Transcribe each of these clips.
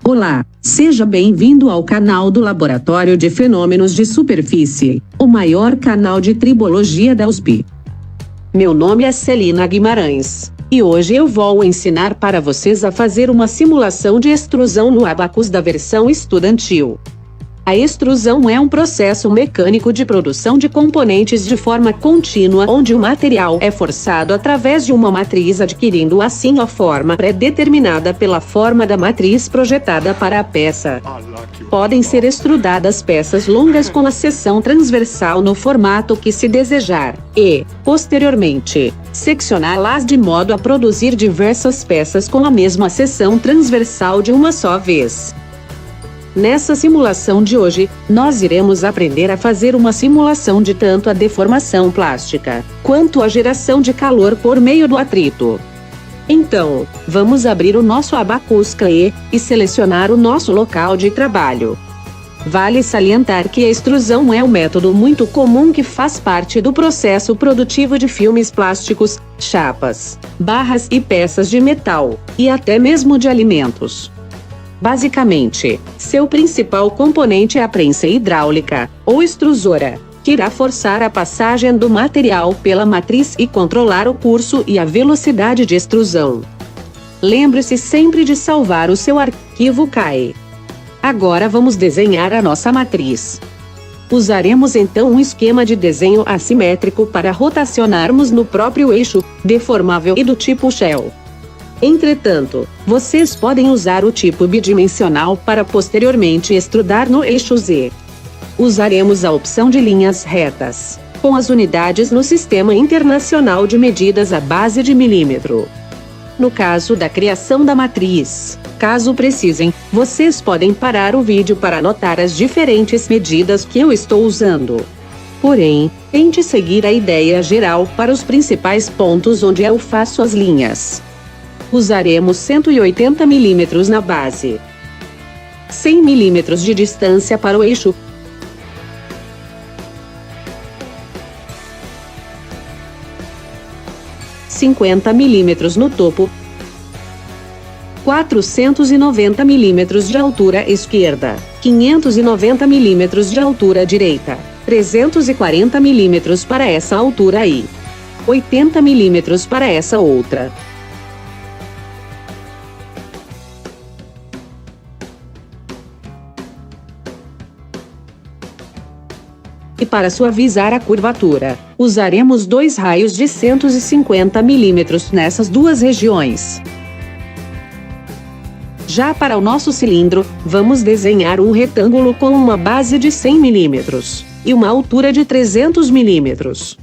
Olá, seja bem-vindo ao canal do Laboratório de Fenômenos de Superfície, o maior canal de tribologia da USP. Meu nome é Celina Guimarães, e hoje eu vou ensinar para vocês a fazer uma simulação de extrusão no abacus da versão estudantil. A extrusão é um processo mecânico de produção de componentes de forma contínua, onde o material é forçado através de uma matriz, adquirindo assim a forma pré-determinada pela forma da matriz projetada para a peça. Podem ser extrudadas peças longas com a seção transversal no formato que se desejar, e, posteriormente, seccioná-las de modo a produzir diversas peças com a mesma seção transversal de uma só vez. Nessa simulação de hoje, nós iremos aprender a fazer uma simulação de tanto a deformação plástica, quanto a geração de calor por meio do atrito. Então, vamos abrir o nosso abacus CAE e selecionar o nosso local de trabalho. Vale salientar que a extrusão é um método muito comum que faz parte do processo produtivo de filmes plásticos, chapas, barras e peças de metal, e até mesmo de alimentos. Basicamente, seu principal componente é a prensa hidráulica, ou extrusora, que irá forçar a passagem do material pela matriz e controlar o curso e a velocidade de extrusão. Lembre-se sempre de salvar o seu arquivo CAE. Agora vamos desenhar a nossa matriz. Usaremos então um esquema de desenho assimétrico para rotacionarmos no próprio eixo, deformável e do tipo Shell. Entretanto, vocês podem usar o tipo bidimensional para posteriormente extrudar no eixo Z. Usaremos a opção de linhas retas, com as unidades no Sistema Internacional de Medidas à base de milímetro. No caso da criação da matriz, caso precisem, vocês podem parar o vídeo para anotar as diferentes medidas que eu estou usando. Porém, tente seguir a ideia geral para os principais pontos onde eu faço as linhas. Usaremos 180 mm na base, 100 mm de distância para o eixo, (50 mm no topo, 490 mm de altura esquerda, 590 mm de altura direita, 340 mm para essa altura e 80 mm para essa outra. E para suavizar a curvatura, usaremos dois raios de 150 mm nessas duas regiões. Já para o nosso cilindro, vamos desenhar um retângulo com uma base de 100 mm e uma altura de 300 mm.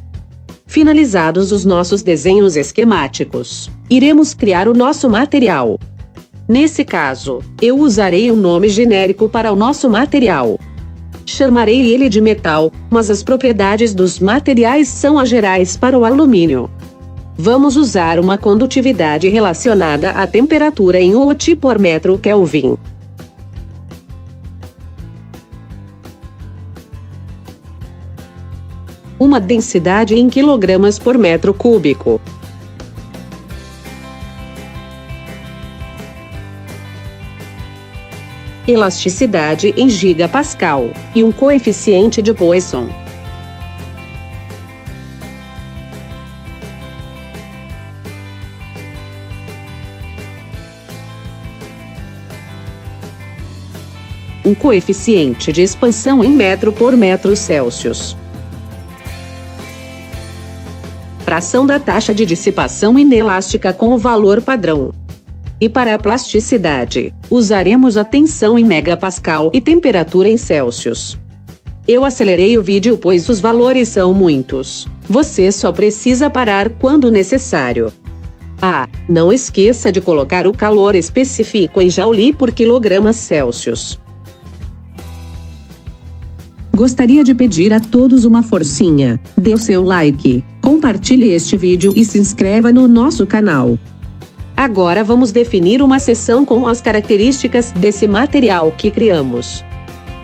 Finalizados os nossos desenhos esquemáticos, iremos criar o nosso material. Nesse caso, eu usarei um nome genérico para o nosso material. Chamarei ele de metal, mas as propriedades dos materiais são as gerais para o alumínio. Vamos usar uma condutividade relacionada à temperatura em Watt por metro Kelvin. Uma densidade em quilogramas por metro cúbico. Elasticidade em gigapascal, e um coeficiente de Poisson. Um coeficiente de expansão em metro por metro Celsius. Fração da taxa de dissipação inelástica com o valor padrão. E para a plasticidade, usaremos a tensão em megapascal e temperatura em Celsius. Eu acelerei o vídeo pois os valores são muitos. Você só precisa parar quando necessário. Ah, não esqueça de colocar o calor específico em Joule por quilograma Celsius. Gostaria de pedir a todos uma forcinha. Dê o seu like, compartilhe este vídeo e se inscreva no nosso canal. Agora vamos definir uma seção com as características desse material que criamos.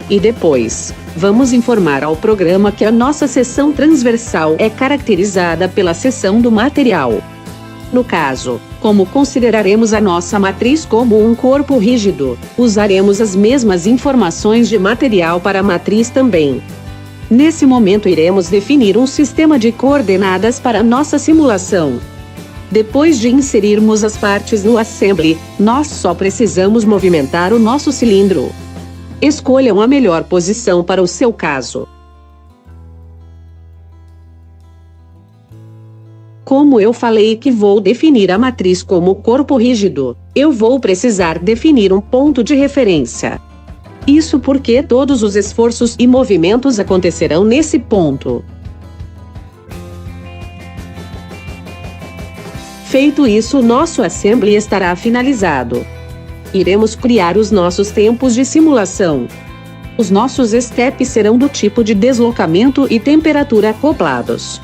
E depois, vamos informar ao programa que a nossa seção transversal é caracterizada pela seção do material. No caso, Como consideraremos a nossa matriz como um corpo rígido, usaremos as mesmas informações de material para a matriz também. Nesse momento iremos definir um sistema de coordenadas para nossa simulação. Depois de inserirmos as partes no assembly, nós só precisamos movimentar o nosso cilindro. Escolham a melhor posição para o seu caso. Como eu falei que vou definir a matriz como corpo rígido, eu vou precisar definir um ponto de referência. Isso porque todos os esforços e movimentos acontecerão nesse ponto. Feito isso, nosso assembly estará finalizado. Iremos criar os nossos tempos de simulação. Os nossos steps serão do tipo de deslocamento e temperatura acoplados.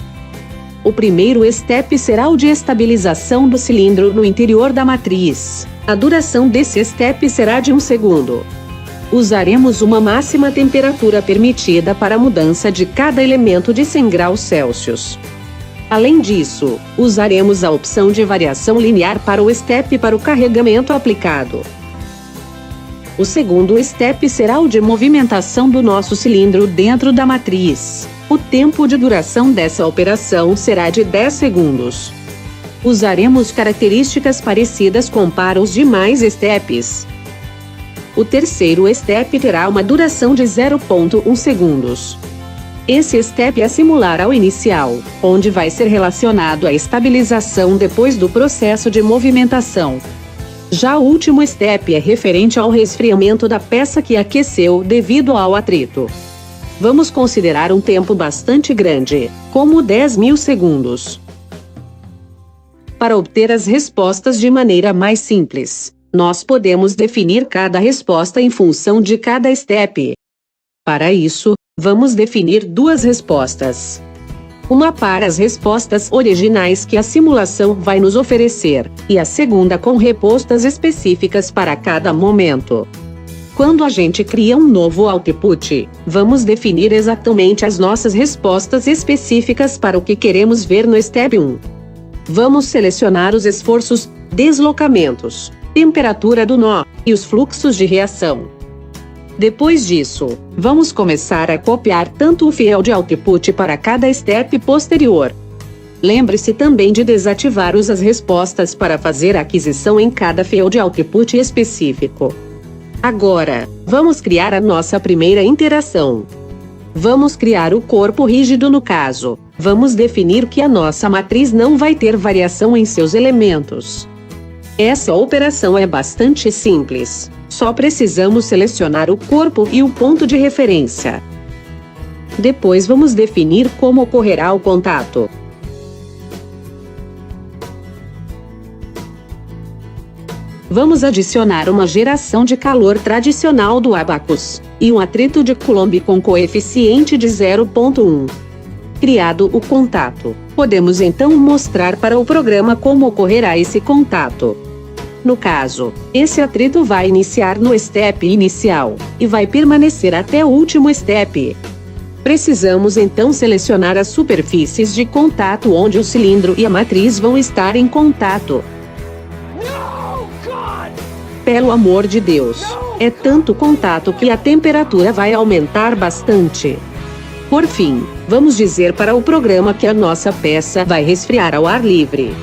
O primeiro step será o de estabilização do cilindro no interior da matriz. A duração desse step será de 1 segundo. Usaremos uma máxima temperatura permitida para a mudança de cada elemento de 100 graus Celsius. Além disso, usaremos a opção de variação linear para o step para o carregamento aplicado. O segundo step será o de movimentação do nosso cilindro dentro da matriz. O tempo de duração dessa operação será de 10 segundos. Usaremos características parecidas com para os demais steps. O terceiro step terá uma duração de 0,1 segundos. Esse step é similar ao inicial, onde vai ser relacionado à estabilização depois do processo de movimentação. Já o último step é referente ao resfriamento da peça que aqueceu devido ao atrito. Vamos considerar um tempo bastante grande, como 10.000 segundos. Para obter as respostas de maneira mais simples, nós podemos definir cada resposta em função de cada step. Para isso, vamos definir duas respostas. Uma para as respostas originais que a simulação vai nos oferecer, e a segunda com respostas específicas para cada momento. Quando a gente cria um novo output, vamos definir exatamente as nossas respostas específicas para o que queremos ver no Step 1. Vamos selecionar os esforços, deslocamentos, temperatura do nó e os fluxos de reação. Depois disso, vamos começar a copiar tanto o field output para cada step posterior. Lembre-se também de desativar as respostas para fazer a aquisição em cada field output específico. Agora, vamos criar a nossa primeira interação. Vamos criar o corpo rígido no caso. Vamos definir que a nossa matriz não vai ter variação em seus elementos. Essa operação é bastante simples. Só precisamos selecionar o corpo e o ponto de referência. Depois vamos definir como ocorrerá o contato. Vamos adicionar uma geração de calor tradicional do Abacus e um atrito de Coulomb com coeficiente de 0,1. Criado o contato, podemos então mostrar para o programa como ocorrerá esse contato. No caso, esse atrito vai iniciar no step inicial e vai permanecer até o último step. Precisamos então selecionar as superfícies de contato onde o cilindro e a matriz vão estar em contato. Pelo amor de Deus, é tanto contato que a temperatura vai aumentar bastante. Por fim, vamos dizer para o programa que a nossa peça vai resfriar ao ar livre.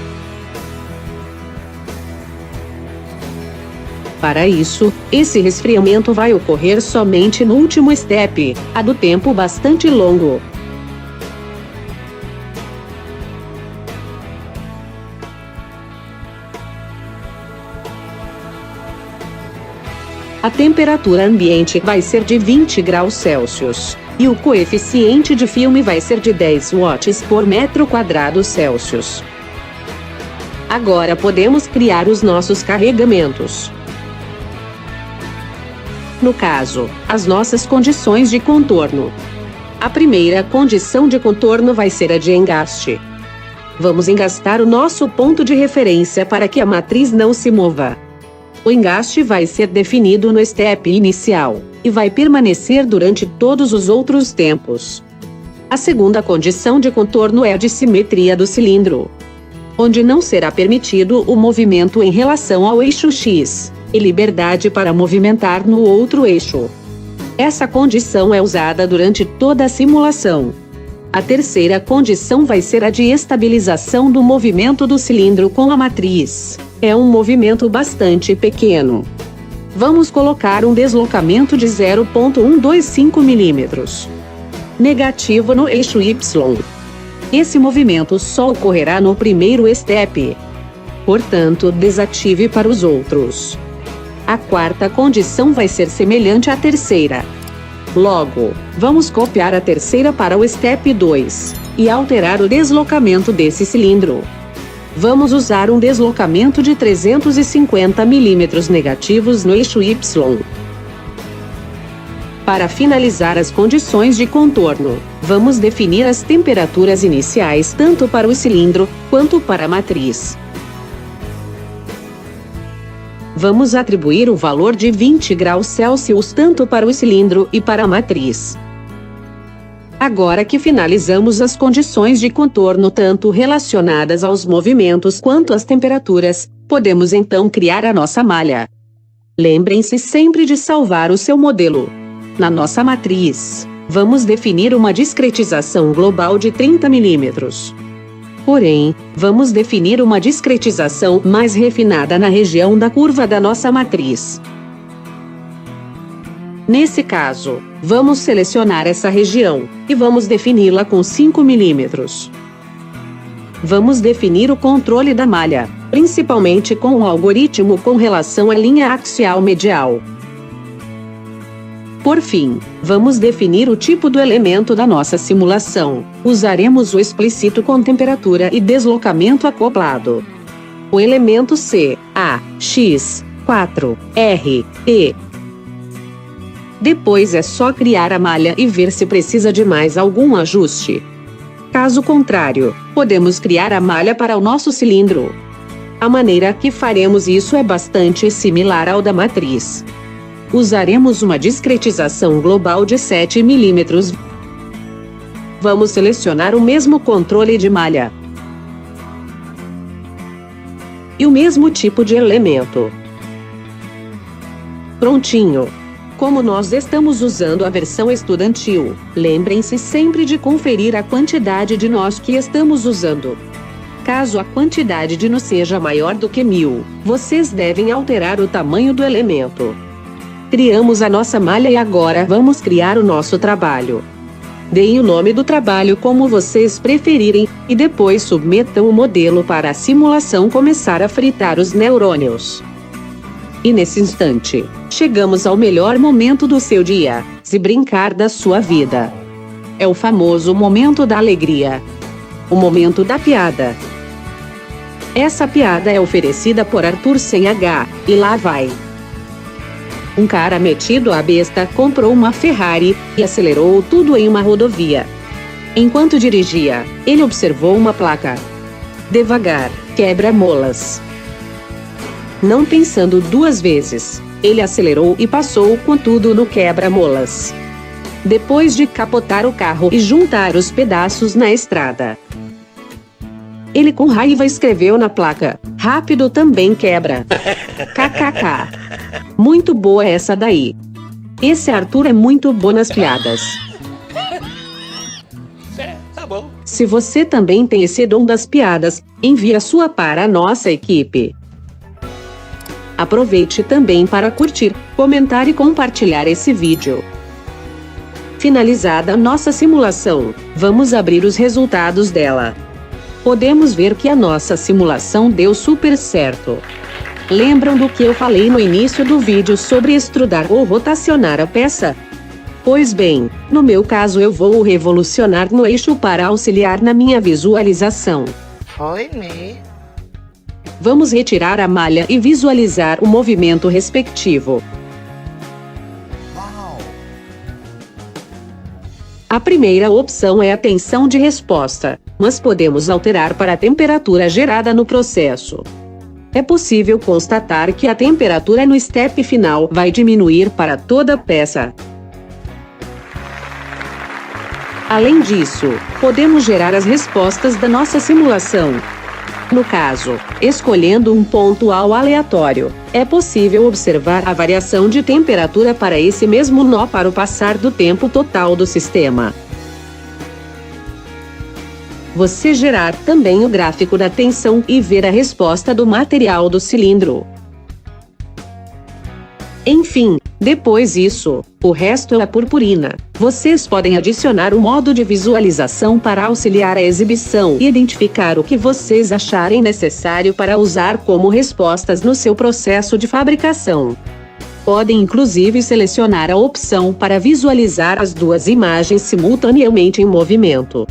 Para isso, esse resfriamento vai ocorrer somente no último step, a do tempo bastante longo. A temperatura ambiente vai ser de 20 graus Celsius, e o coeficiente de filme vai ser de 10 watts por metro quadrado Celsius. Agora podemos criar os nossos carregamentos. No caso, as nossas condições de contorno. A primeira condição de contorno vai ser a de engaste. Vamos engastar o nosso ponto de referência para que a matriz não se mova. O engaste vai ser definido no step inicial e vai permanecer durante todos os outros tempos. A segunda condição de contorno é a de simetria do cilindro. onde não será permitido o movimento em relação ao eixo X, e liberdade para movimentar no outro eixo. Essa condição é usada durante toda a simulação. A terceira condição vai ser a de estabilização do movimento do cilindro com a matriz. É um movimento bastante pequeno. Vamos colocar um deslocamento de 0,125 mm negativo no eixo Y. Esse movimento só ocorrerá no primeiro step. Portanto, desative para os outros. A quarta condição vai ser semelhante à terceira. Logo, vamos copiar a terceira para o step 2 e alterar o deslocamento desse cilindro. Vamos usar um deslocamento de 350 mm negativos no eixo Y. Para finalizar as condições de contorno, vamos definir as temperaturas iniciais tanto para o cilindro quanto para a matriz. Vamos atribuir o valor de 20 graus Celsius tanto para o cilindro e para a matriz. Agora que finalizamos as condições de contorno tanto relacionadas aos movimentos quanto às temperaturas, podemos então criar a nossa malha. Lembrem-se sempre de salvar o seu modelo. Na nossa matriz, vamos definir uma discretização global de 30 mm. Porém, vamos definir uma discretização mais refinada na região da curva da nossa matriz. Nesse caso, vamos selecionar essa região, e vamos defini-la com 5 mm. Vamos definir o controle da malha, principalmente com o algoritmo com relação à linha axial medial. Por fim, vamos definir o tipo do elemento da nossa simulação. Usaremos o explícito com temperatura e deslocamento acoplado. O elemento C, A, X, 4, R, E. Depois é só criar a malha e ver se precisa de mais algum ajuste. Caso contrário, podemos criar a malha para o nosso cilindro. A maneira que faremos isso é bastante similar ao da matriz. Usaremos uma discretização global de 7 mm. Vamos selecionar o mesmo controle de malha e o mesmo tipo de elemento. Prontinho! Como nós estamos usando a versão estudantil, lembrem-se sempre de conferir a quantidade de nós que estamos usando. Caso a quantidade de nós seja maior do que 1000, vocês devem alterar o tamanho do elemento. Criamos a nossa malha e agora vamos criar o nosso trabalho. Deem o nome do trabalho como vocês preferirem, e depois submetam o modelo para a simulação começar a fritar os neurônios. E nesse instante, chegamos ao melhor momento do seu dia, se brincar da sua vida. É o famoso momento da alegria. O momento da piada. Essa piada é oferecida por Arthur sem H, e lá vai. Um cara metido à besta comprou uma Ferrari e acelerou tudo em uma rodovia. Enquanto dirigia, ele observou uma placa. Devagar, quebra-molas. Não pensando duas vezes, ele acelerou e passou com tudo no quebra-molas. Depois de capotar o carro e juntar os pedaços na estrada, ele com raiva escreveu na placa: rápido também quebra. KKK. Muito boa essa daí. Esse Arthur é muito bom nas piadas. Tá bom. Se você também tem esse dom das piadas, envie a sua para a nossa equipe. Aproveite também para curtir, comentar e compartilhar esse vídeo. Finalizada nossa simulação, vamos abrir os resultados dela. Podemos ver que a nossa simulação deu super certo. Lembram do que eu falei no início do vídeo sobre extrudar ou rotacionar a peça? Pois bem, no meu caso eu vou revolucionar no eixo para auxiliar na minha visualização. Oi, Me. Vamos retirar a malha e visualizar o movimento respectivo. Uau. A primeira opção é a tensão de resposta, mas podemos alterar para a temperatura gerada no processo. É possível constatar que a temperatura no step final vai diminuir para toda a peça. Além disso, podemos gerar as respostas da nossa simulação. No caso, escolhendo um pontual aleatório, é possível observar a variação de temperatura para esse mesmo nó para o passar do tempo total do sistema. Você gerar também o gráfico da tensão e ver a resposta do material do cilindro. Enfim, depois disso, o resto é a purpurina. Vocês podem adicionar um modo de visualização para auxiliar a exibição e identificar o que vocês acharem necessário para usar como respostas no seu processo de fabricação. Podem inclusive selecionar a opção para visualizar as duas imagens simultaneamente em movimento.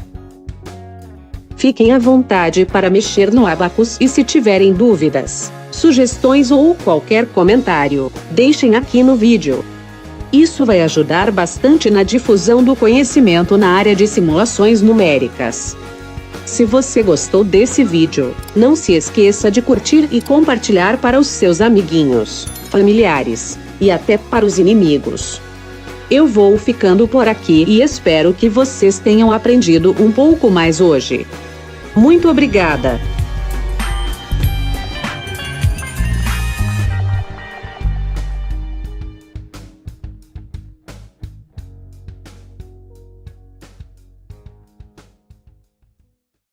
Fiquem à vontade para mexer no Abacus e se tiverem dúvidas, sugestões ou qualquer comentário, deixem aqui no vídeo. Isso vai ajudar bastante na difusão do conhecimento na área de simulações numéricas. Se você gostou desse vídeo, não se esqueça de curtir e compartilhar para os seus amiguinhos, familiares e até para os inimigos. Eu vou ficando por aqui e espero que vocês tenham aprendido um pouco mais hoje. Muito obrigada!